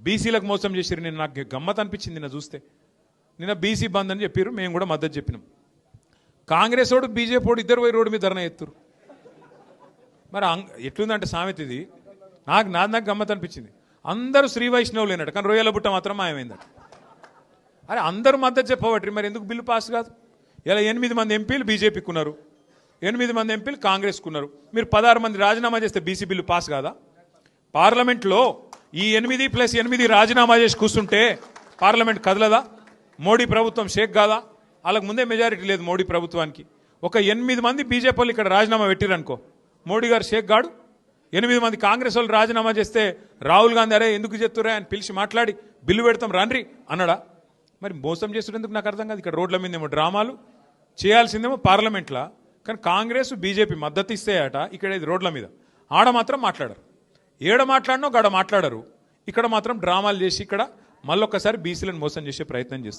బీసీలకు మోసం చేసిరు. నేను నాకు గమ్మత్ అనిపించింది నిన్న చూస్తే. నిన్న బీసీ బంద్ అని చెప్పారు, మేము కూడా మద్దతు చెప్పినాం. కాంగ్రెస్ వాడు బీజేపీ వాడు ఇద్దరు పోయి రోడ్డు మీద ధర్నా ఎత్తురు. మరి ఎట్లుందంటే సామెత ఇది, నాకు గమ్మత్ అనిపించింది. అందరూ శ్రీ వైష్ణవులు అయినట్టు, కానీ రొయ్యల బుట్ట మాత్రం మాయమైందట. అరే అందరూ మద్దతు చెప్పబట్టి మరి ఎందుకు బిల్లు పాస్ కాదు? ఇలా 8 మంది ఎంపీలు బీజేపీకి ఉన్నారు, 8 మంది ఎంపీలు కాంగ్రెస్కు ఉన్నారు. మీరు 16 మంది రాజీనామా చేస్తే బీసీ బిల్లు పాస్ కాదా? పార్లమెంట్లో ఈ 8+8 రాజీనామా చేసి కూర్చుంటే పార్లమెంట్ కదలదా? మోడీ ప్రభుత్వం షేక్ కాదా? వాళ్ళకు ముందే మెజారిటీ లేదు మోడీ ప్రభుత్వానికి. ఒక 8 మంది బీజేపీ వాళ్ళు ఇక్కడ రాజీనామా పెట్టిరనుకో, మోడీ గారు షేక్ గాడు. 8 మంది కాంగ్రెస్ వాళ్ళు రాజీనామా చేస్తే రాహుల్ గాంధీ అరే ఎందుకు చెప్తురా అని పిలిచి మాట్లాడి బిల్లు పెడతాం రండి అన్నాడా? మరి మోసం చేస్తున్నందుకు నాకు అర్థం కాదు. ఇక్కడ రోడ్ల మీదేమో డ్రామాలు చేయాల్సిందేమో పార్లమెంట్లో, కానీ కాంగ్రెస్ బీజేపీ మద్దతు ఇస్తాయట. ఇక్కడ ఇది రోడ్ల మీద ఆడ మాత్రం మాట్లాడరు. ఏడ మాట్లాడినో గడ మాట్లాడరు. ఇక్కడ మాత్రం డ్రామాలు చేసి ఇక్కడ మళ్ళొక్కసారి బీసీలను మోసం చేసే ప్రయత్నం చేస్తారు.